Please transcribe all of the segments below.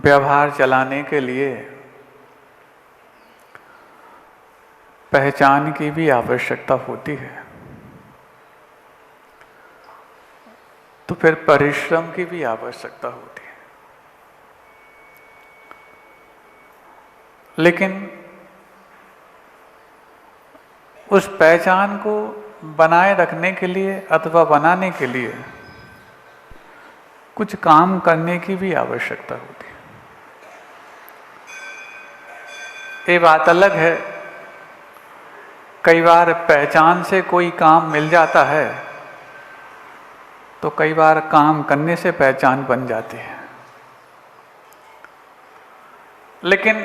व्यवहार चलाने के लिए पहचान की भी आवश्यकता होती है, तो फिर परिश्रम की भी आवश्यकता होती है। लेकिन उस पहचान को बनाए रखने के लिए अथवा बनाने के लिए कुछ काम करने की भी आवश्यकता होती है। ये बात अलग है, कई बार पहचान से कोई काम मिल जाता है तो कई बार काम करने से पहचान बन जाती है। लेकिन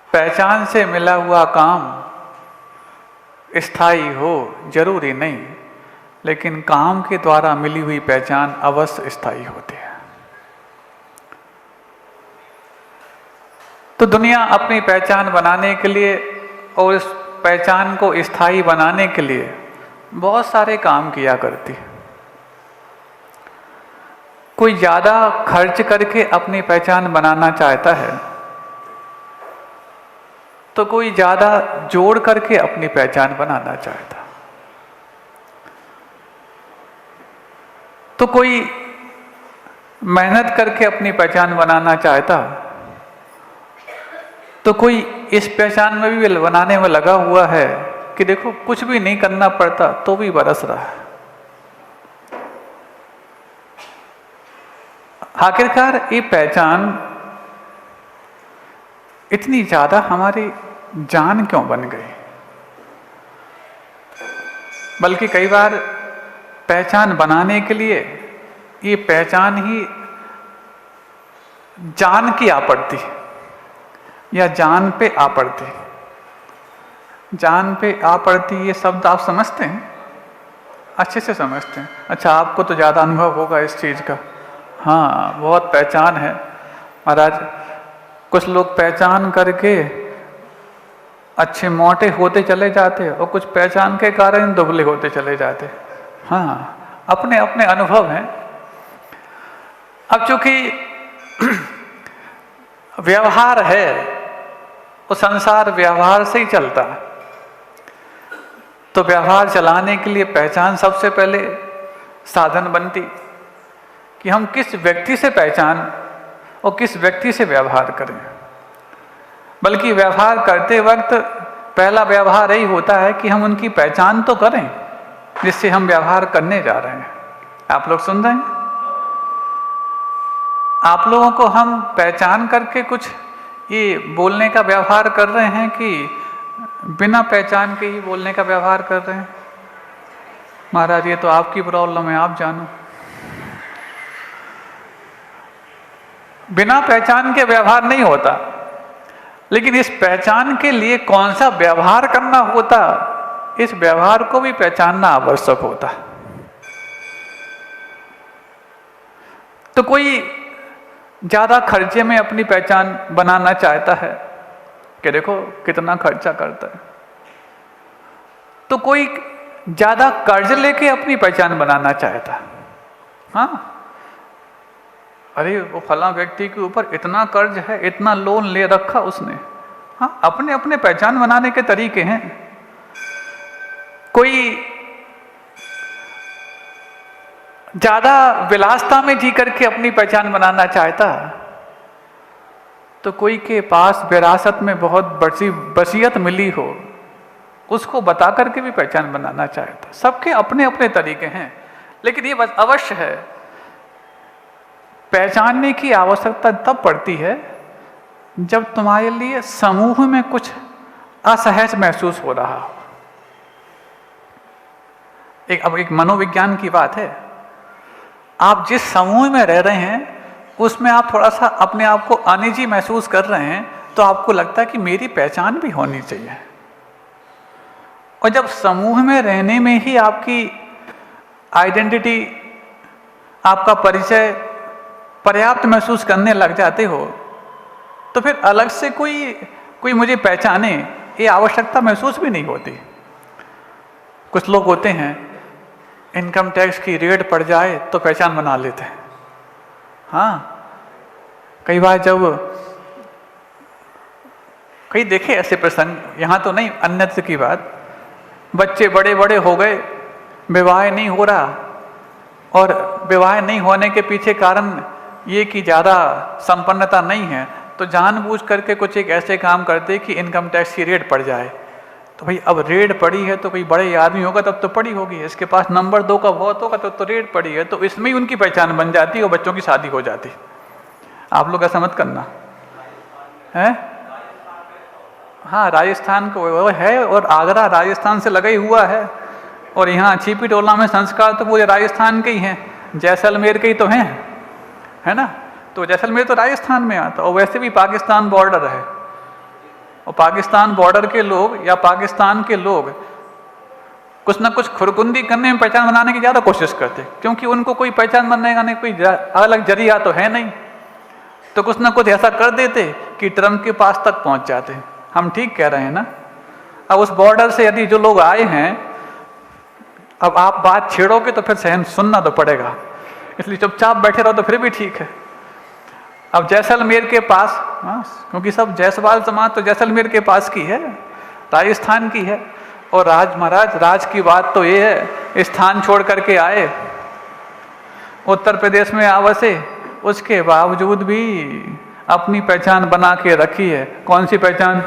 पहचान से मिला हुआ काम स्थायी हो जरूरी नहीं, लेकिन काम के द्वारा मिली हुई पहचान अवश्य स्थायी होती है। तो दुनिया अपनी पहचान बनाने के लिए और इस पहचान को स्थायी बनाने के लिए बहुत सारे काम किया करती है। कोई ज़्यादा खर्च करके अपनी पहचान बनाना चाहता है, तो कोई ज़्यादा जोड़ करके अपनी पहचान बनाना चाहता है, तो कोई मेहनत करके अपनी पहचान बनाना चाहता, तो कोई इस पहचान में भी बनाने में लगा हुआ है कि देखो कुछ भी नहीं करना पड़ता तो भी बरस रहा है। आखिरकार ये पहचान इतनी ज़्यादा हमारी जान क्यों बन गई? बल्कि कई बार पहचान बनाने के लिए ये पहचान ही जान की आ पड़ती या जान पे आ पड़ती। जान पे आ पड़ती ये शब्द आप समझते हैं, अच्छे से समझते हैं। अच्छा, आपको तो ज़्यादा अनुभव होगा इस चीज़ का। हाँ, बहुत पहचान है महाराज। कुछ लोग पहचान करके अच्छे मोटे होते चले जाते और कुछ पहचान के कारण दुबले होते चले जाते। हाँ, अपने अपने अनुभव हैं। अब चूंकि व्यवहार है, वो संसार व्यवहार से ही चलता है, तो व्यवहार चलाने के लिए पहचान सबसे पहले साधन बनती कि हम किस व्यक्ति से पहचान और किस व्यक्ति से व्यवहार करें। बल्कि व्यवहार करते वक्त पहला व्यवहार यही होता है कि हम उनकी पहचान तो करें जिससे हम व्यवहार करने जा रहे हैं। आप लोग सुन रहे हैं? आप लोगों को हम पहचान करके कुछ ये बोलने का व्यवहार कर रहे हैं कि बिना पहचान के ही बोलने का व्यवहार कर रहे हैं? महाराज, ये तो आपकी प्रॉब्लम है, आप जानो। बिना पहचान के व्यवहार नहीं होता, लेकिन इस पहचान के लिए कौन सा व्यवहार करना होता, इस व्यवहार को भी पहचानना आवश्यक होता। तो कोई ज्यादा खर्चे में अपनी पहचान बनाना चाहता है कि देखो कितना खर्चा करता है, तो कोई ज्यादा कर्ज लेके अपनी पहचान बनाना चाहता है। हाँ, अरे वो फला व्यक्ति के ऊपर इतना कर्ज है, इतना लोन ले रखा उसने। हाँ, अपने अपने पहचान बनाने के तरीके हैं। कोई ज्यादा विलासता में जी करके अपनी पहचान बनाना चाहता, तो कोई के पास विरासत में बहुत बड़ी वसीयत मिली हो उसको बता करके भी पहचान बनाना चाहता। सबके अपने अपने तरीके हैं, लेकिन ये बस अवश्य है, पहचानने की आवश्यकता तब पड़ती है जब तुम्हारे लिए समूह में कुछ असहज महसूस हो रहा हो। अब एक मनोविज्ञान की बात है। आप जिस समूह में रह रहे हैं उसमें आप थोड़ा सा अपने आप को अनिजी महसूस कर रहे हैं, तो आपको लगता है कि मेरी पहचान भी होनी चाहिए। और जब समूह में रहने में ही आपकी आइडेंटिटी, आपका परिचय पर्याप्त महसूस करने लग जाते हो, तो फिर अलग से कोई मुझे पहचाने ये आवश्यकता महसूस भी नहीं होती। कुछ लोग होते हैं इनकम टैक्स की रेड पड़ जाए तो पहचान बना लेते हैं। हाँ, कई बार जब कई देखे ऐसे प्रसंग, यहाँ तो नहीं, अन्यत्र की बात, बच्चे बड़े बड़े हो गए, विवाह नहीं हो रहा, और विवाह नहीं होने के पीछे कारण ये कि ज़्यादा संपन्नता नहीं है, तो जानबूझ करके कुछ एक ऐसे काम करते कि इनकम टैक्स की रेड पड़ जाए। तो भाई अब रेड पड़ी है तो कोई बड़े आदमी होगा तब तो पड़ी होगी, इसके पास नंबर 2 का बहुत होगा तो रेड पड़ी है, तो इसमें ही उनकी पहचान बन जाती है और बच्चों की शादी हो जाती। आप लोग ऐसा मत करना है। हाँ, राजस्थान को वो है, और आगरा राजस्थान से लगा ही हुआ है, और यहाँ छिपी टोला में संस्कार तो पूरे राजस्थान के ही हैं, जैसलमेर के ही तो हैं, है ना। तो जैसलमेर तो राजस्थान में आता, और वैसे भी पाकिस्तान बॉर्डर है, और पाकिस्तान बॉर्डर के लोग या पाकिस्तान के लोग कुछ ना कुछ खुरकुंदी करने में पहचान बनाने की ज़्यादा कोशिश करते, क्योंकि उनको कोई पहचान बनने का नहीं, कोई अलग जरिया तो है नहीं, तो कुछ ना कुछ ऐसा कर देते कि ट्रम्प के पास तक पहुंच जाते। हम ठीक कह रहे हैं ना। अब उस बॉर्डर से यदि जो लोग आए हैं, अब आप बात छेड़ोगे तो फिर सहन सुनना तो पड़ेगा, इसलिए चुपचाप बैठे रहो तो फिर भी ठीक है। अब जैसलमेर के पास, क्योंकि सब जायसवाल समाज तो जैसलमेर के पास की है, राजस्थान की है, और राज की बात तो ये है, स्थान छोड़ करके आए, उत्तर प्रदेश में आवसे, उसके बावजूद भी अपनी पहचान बना के रखी है। कौन सी पहचान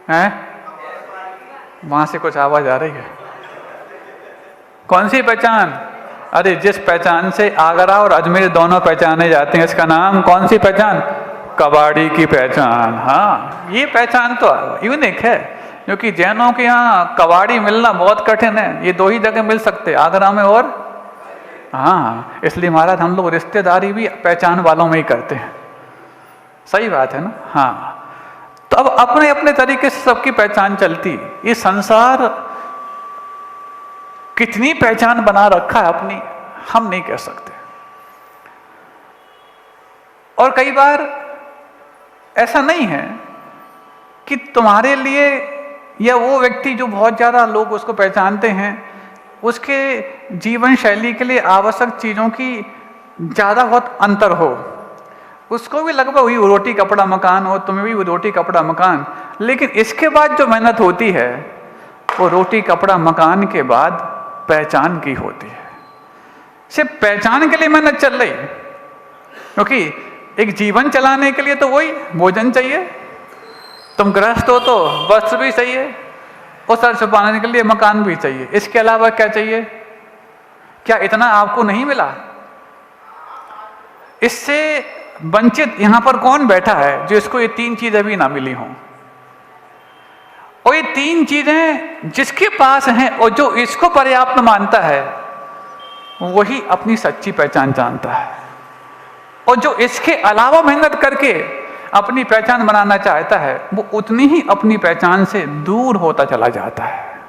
है? वहां से कुछ आवाज आ रही है। कौन सी पहचान? अरे जिस पहचान से आगरा और अजमेर दोनों पहचाने जाते हैं, इसका नाम कौन सी पहचान? कबाड़ी की पहचान। हाँ, ये पहचान तो यूनिक है, क्योंकि जैनों के यहाँ कबाड़ी मिलना बहुत कठिन है, ये 2 ही जगह मिल सकते, आगरा में और, हाँ, इसलिए महाराज हम लोग रिश्तेदारी भी पहचान वालों में ही करते हैं। सही बात है ना। हाँ, तो अब अपने अपने तरीके से सबकी पहचान चलती। ये संसार कितनी पहचान बना रखा है अपनी, हम नहीं कह सकते। और कई बार ऐसा नहीं है कि तुम्हारे लिए या वो व्यक्ति जो बहुत ज्यादा लोग उसको पहचानते हैं, उसके जीवन शैली के लिए आवश्यक चीजों की ज्यादा बहुत अंतर हो, उसको भी लगभग वही रोटी कपड़ा मकान हो, तुम्हें भी वो रोटी कपड़ा मकान, लेकिन इसके बाद जो मेहनत होती है वो रोटी कपड़ा मकान के बाद पहचान की होती है। सिर्फ पहचान के लिए मेहनत चल रही है, क्योंकि एक जीवन चलाने के लिए तो वही भोजन चाहिए, तुम गृहस्थ हो तो वस्त्र भी चाहिए, और सर छुपाने के लिए मकान भी चाहिए, इसके अलावा क्या चाहिए? क्या इतना आपको नहीं मिला? इससे वंचित यहां पर कौन बैठा है जो इसको ये 3 चीजें भी ना मिली हों? और ये 3 चीजें जिसके पास हैं और जो इसको पर्याप्त मानता है, वही अपनी सच्ची पहचान जानता है, और जो इसके अलावा मेहनत करके अपनी पहचान बनाना चाहता है, वो उतनी ही अपनी पहचान से दूर होता चला जाता है।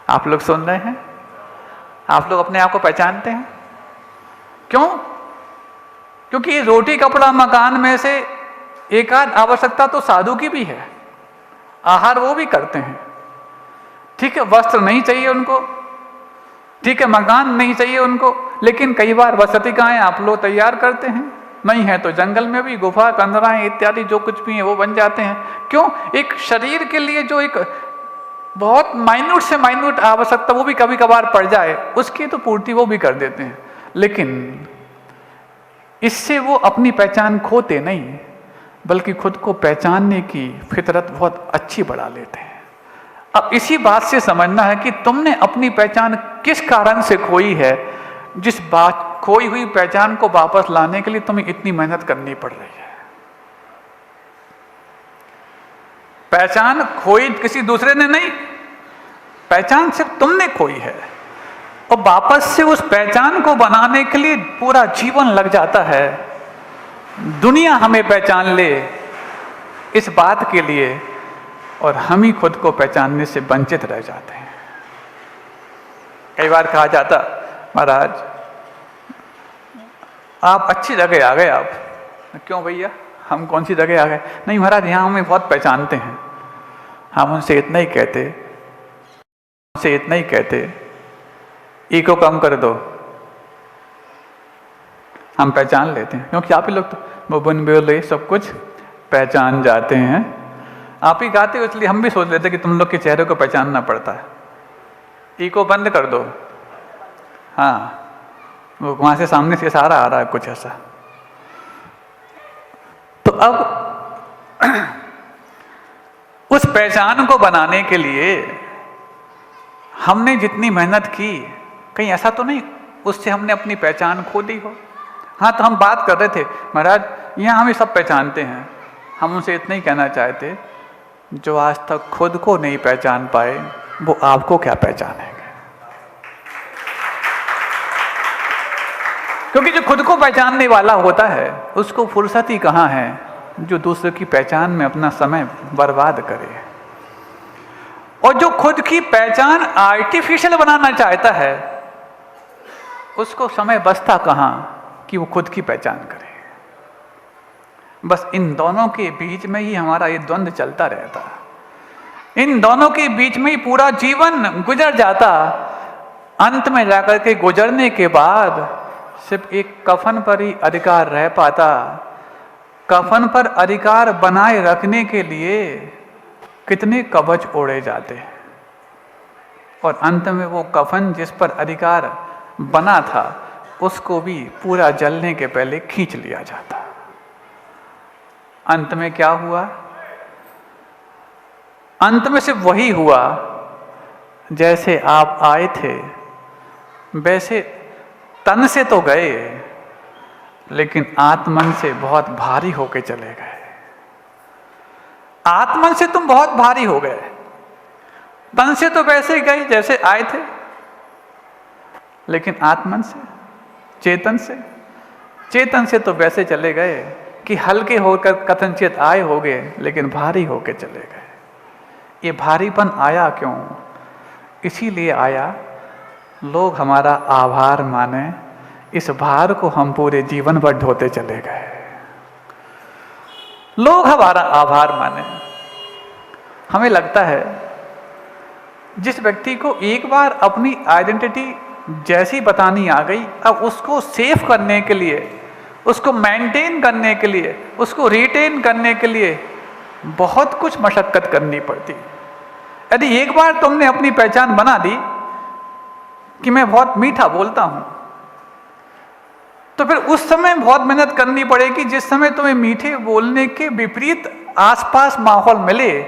आप लोग सुन रहे हैं? आप लोग अपने आप को पहचानते हैं? क्यों? क्योंकि रोटी कपड़ा मकान में से एक आध आवश्यकता तो साधु की भी है, आहार वो भी करते हैं, ठीक है, वस्त्र नहीं चाहिए उनको, ठीक है, मकान नहीं चाहिए उनको, लेकिन कई बार वसतिकाएं आप लोग तैयार करते हैं, नहीं है तो जंगल में भी गुफा कंदराएं इत्यादि जो कुछ भी है वो बन जाते हैं। क्यों? एक शरीर के लिए जो एक बहुत माइन्यूट से माइन्यूट आवश्यकता वो भी कभी कभार पड़ जाए, उसकी तो पूर्ति वो भी कर देते हैं, लेकिन इससे वो अपनी पहचान खोते नहीं, बल्कि खुद को पहचानने की फितरत बहुत अच्छी बढ़ा लेते हैं। अब इसी बात से समझना है कि तुमने अपनी पहचान किस कारण से खोई है, जिस बात खोई हुई पहचान को वापस लाने के लिए तुम्हें इतनी मेहनत करनी पड़ रही है। पहचान खोई किसी दूसरे ने नहीं, पहचान सिर्फ तुमने खोई है, और वापस से उस पहचान को बनाने के लिए पूरा जीवन लग जाता है। दुनिया हमें पहचान ले इस बात के लिए, और हम ही खुद को पहचानने से वंचित रह जाते हैं। कई बार कहा जाता, महाराज आप अच्छी जगह आ गए। आप क्यों भैया, हम कौन सी जगह आ गए? नहीं महाराज, यहाँ हमें बहुत पहचानते हैं। हम उनसे इतना ही कहते, उनसे इतना ही कहते, ईको कम कर दो, हम पहचान लेते हैं, क्योंकि आप ही लोग तो बुन बोले सब कुछ पहचान जाते हैं। आप ही गाते हो, इसलिए हम भी सोच लेते हैं कि तुम लोग के चेहरे को पहचानना पड़ता है। इको बंद कर दो। हाँ, वो वहां से सामने से इशारा आ रहा है कुछ ऐसा। तो अब उस पहचान को बनाने के लिए हमने जितनी मेहनत की, कहीं ऐसा तो नहीं उससे हमने अपनी पहचान खो दी हो। हाँ, तो हम बात कर रहे थे महाराज यहाँ हमें सब पहचानते हैं, हम उनसे इतना ही कहना चाहते, जो आज तक खुद को नहीं पहचान पाए वो आपको क्या पहचानेंगे। क्योंकि जो खुद को पहचानने वाला होता है उसको फुर्सत ही कहाँ है जो दूसरे की पहचान में अपना समय बर्बाद करे। और जो खुद की पहचान आर्टिफिशियल बनाना चाहता है उसको समय बचता कहाँ कि वो खुद की पहचान करे। बस इन दोनों के बीच में ही हमारा ये द्वंद्व चलता रहता, इन दोनों के बीच में ही पूरा जीवन गुजर जाता। अंत में जाकर के गुजरने के बाद सिर्फ एक कफन पर ही अधिकार रह पाता। कफन पर अधिकार बनाए रखने के लिए कितने कवच ओढ़े जाते हैं, और अंत में वो कफन जिस पर अधिकार बना था उसको भी पूरा जलने के पहले खींच लिया जाता। अंत में क्या हुआ? अंत में सिर्फ वही हुआ जैसे आप आए थे वैसे तन से तो गए, लेकिन आत्मन से बहुत भारी होके चले गए। आत्मन से तुम बहुत भारी हो गए, तन से तो वैसे ही गए जैसे आए थे, लेकिन आत्मन से, चेतन से तो वैसे चले गए कि हल्के होकर कथनचित आए होंगे, लेकिन भारी होके चले गए। ये भारीपन आया क्यों? इसीलिए आया लोग हमारा आभार माने, इस भार को हम पूरे जीवन भर ढोते चले गए। लोग हमारा आभार माने। हमें लगता है जिस व्यक्ति को एक बार अपनी आइडेंटिटी जैसी बतानी आ गई, अब उसको सेफ करने के लिए, उसको मेंटेन करने के लिए, उसको रिटेन करने के लिए बहुत कुछ मशक्कत करनी पड़ती। यदि एक बार तुमने अपनी पहचान बना दी कि मैं बहुत मीठा बोलता हूं, तो फिर उस समय बहुत मेहनत करनी पड़ेगी। जिस समय तुम्हें मीठे बोलने के विपरीत आसपास माहौल मिले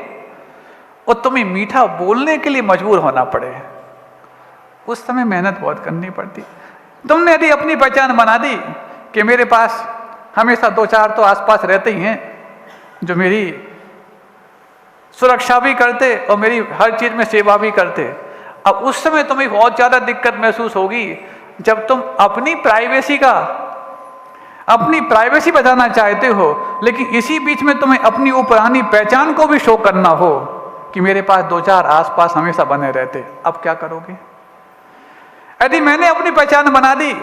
और तुम्हें मीठा बोलने के लिए मजबूर होना पड़े, उस समय मेहनत बहुत करनी पड़ती। तुमने यदि अपनी पहचान बना दी कि मेरे पास हमेशा 2-4 तो आसपास रहते ही हैं जो मेरी सुरक्षा भी करते और मेरी हर चीज में सेवा भी करते, अब उस समय तुम्हें बहुत ज्यादा दिक्कत महसूस होगी जब तुम अपनी प्राइवेसी बचाना चाहते हो, लेकिन इसी बीच में तुम्हें अपनी वो पुरानी पहचान को भी शो करना हो कि मेरे पास 2-4 आसपास हमेशा बने रहते। अब क्या करोगे? यदि मैंने अपनी पहचान बना दी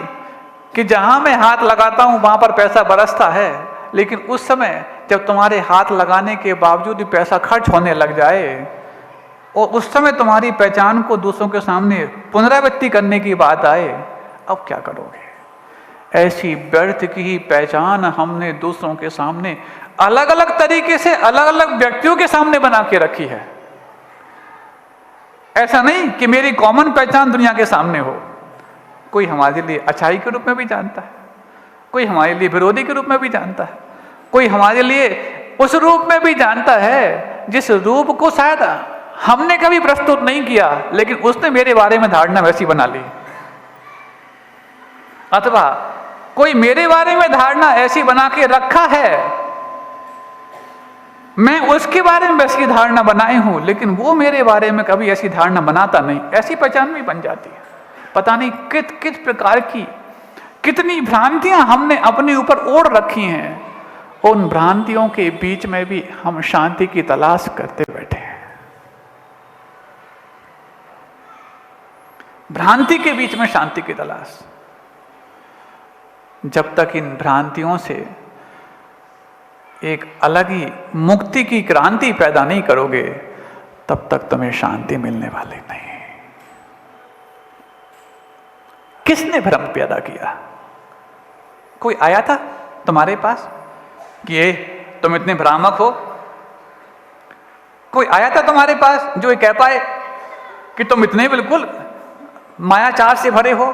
कि जहां मैं हाथ लगाता हूं वहां पर पैसा बरसता है, लेकिन उस समय जब तुम्हारे हाथ लगाने के बावजूद भी पैसा खर्च होने लग जाए और उस समय तुम्हारी पहचान को दूसरों के सामने पुनरावृत्ति करने की बात आए, अब क्या करोगे? ऐसी व्यर्थ की ही पहचान हमने दूसरों के सामने अलग अलग तरीके से अलग अलग व्यक्तियों के सामने बना के रखी है। ऐसा नहीं कि मेरी कॉमन पहचान दुनिया के सामने हो। कोई हमारे लिए अच्छाई के रूप में भी जानता है, कोई हमारे लिए विरोधी के रूप में भी जानता है, कोई हमारे लिए उस रूप में भी जानता है जिस रूप को शायद हमने कभी प्रस्तुत नहीं किया, लेकिन उसने मेरे बारे में धारणा वैसी बना ली। अथवा कोई मेरे बारे में धारणा ऐसी बना के रखा है, मैं उसके बारे में वैसी धारणा बनाई हूं, लेकिन वो मेरे बारे में कभी ऐसी धारणा बनाता नहीं। ऐसी पहचान भी बन जाती है। पता नहीं किस प्रकार की कितनी भ्रांतियां हमने अपने ऊपर ओढ़ रखी हैं। उन भ्रांतियों के बीच में भी हम शांति की तलाश करते बैठे हैं। भ्रांति के बीच में शांति की तलाश। जब तक इन भ्रांतियों से एक अलग ही मुक्ति की क्रांति पैदा नहीं करोगे, तब तक तुम्हें शांति मिलने वाली नहीं। किसने भ्रम पैदा किया? कोई आया था तुम्हारे पास कि ये तुम इतने भ्रामक हो? कोई आया था तुम्हारे पास जो ये कह पाए कि तुम इतने बिल्कुल मायाचार से भरे हो?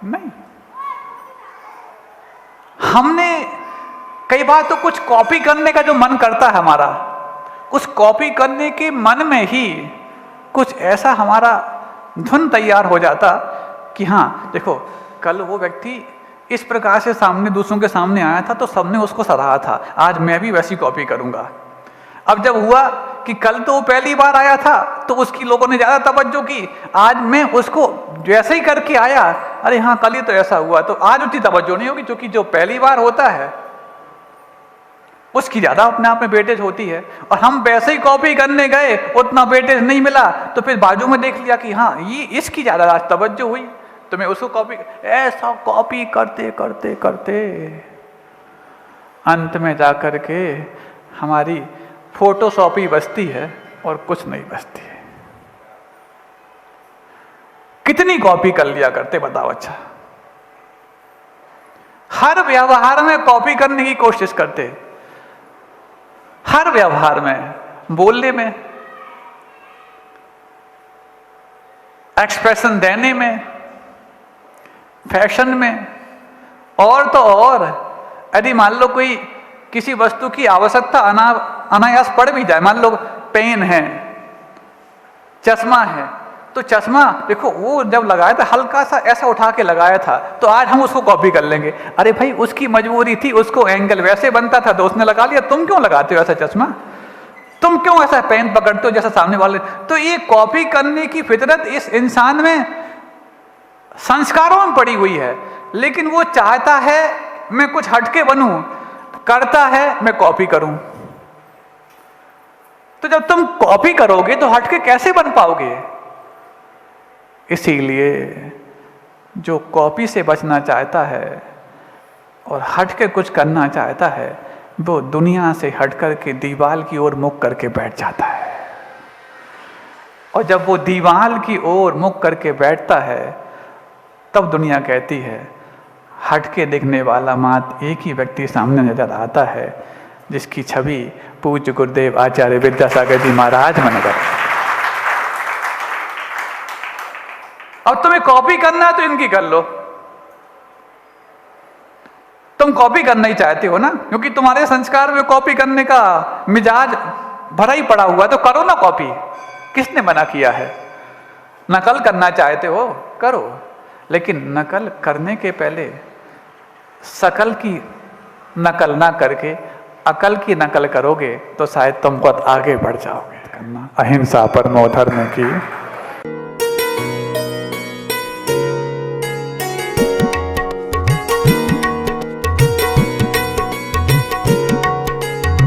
नहीं। हमने कई बार तो कुछ कॉपी करने का जो मन करता है हमारा, उस कॉपी करने के मन में ही कुछ ऐसा हमारा धुन तैयार हो जाता कि हाँ देखो, कल वो व्यक्ति इस प्रकार से सामने दूसरों के सामने आया था तो सबने उसको सराहा था, आज मैं भी वैसी कॉपी करूंगा। अब जब हुआ कि कल तो वो पहली बार आया था तो उसकी लोगों ने ज्यादा तवज्जो की, आज मैं उसको जैसे ही करके आया, अरे हाँ कल ही तो ऐसा हुआ, तो आज उतनी तवज्जो नहीं होगी, क्योंकि जो पहली बार होता है उसकी ज्यादा अपने आप में वेटेज होती है। और हम वैसे ही कॉपी करने गए, उतना वेटेज नहीं मिला, तो फिर बाजू में देख लिया कि हाँ ये इसकी ज्यादा आज तवज्जो हुई, तो मैं उसको कॉपी, ऐसा कॉपी करते करते करते अंत में जाकर के हमारी फोटोशॉपी बचती है और कुछ नहीं बचती है। कितनी कॉपी कर लिया करते बताओ? अच्छा, हर व्यवहार में कॉपी करने की कोशिश करते, हर व्यवहार में, बोलने में, एक्सप्रेशन देने में, फैशन में, और तो और यदि मान लो कोई किसी वस्तु की आवश्यकता अनायास पड़ भी जाए, मान लो पेन है, चश्मा है, तो चश्मा देखो वो जब लगाया था हल्का सा ऐसा उठा के लगाया था, तो आज हम उसको कॉपी कर लेंगे, अरे भाई उसकी मजबूरी थी, उसको एंगल वैसे बनता था तो उसने लगा लिया, तुम क्यों लगाते हो ऐसा चश्मा? तुम क्यों ऐसा पेन पकड़ते हो जैसा सामने वाले? तो ये कॉपी करने की फितरत इस इंसान में संस्कारों में पड़ी हुई है, लेकिन वो चाहता है मैं कुछ हटके बनूं, करता है मैं कॉपी करूं। तो जब तुम कॉपी करोगे तो हटके कैसे बन पाओगे? इसीलिए जो कॉपी से बचना चाहता है और हटके कुछ करना चाहता है, वो दुनिया से हट करके दीवार की ओर मुख करके बैठ जाता है। और जब वो दीवार की ओर मुख करके बैठता है, तब दुनिया कहती है हटके दिखने वाला मात्र एक ही व्यक्ति सामने नजर आता है, जिसकी छवि पूज्य गुरुदेव आचार्य विद्यासागर जी महाराज में नजर। अब तुम्हें कॉपी करना है तो इनकी कर लो, तुम कॉपी करना ही चाहते हो ना, क्योंकि तुम्हारे संस्कार में कॉपी करने का मिजाज भरा ही पड़ा हुआ, तो करो ना कॉपी, किसने मना किया है? नकल करना चाहते हो करो, लेकिन नकल करने के पहले सकल की नकल ना करके अकल की नकल करोगे तो शायद तुम बहुत आगे बढ़ जाओगे। करना अहिंसा परमो धर्म की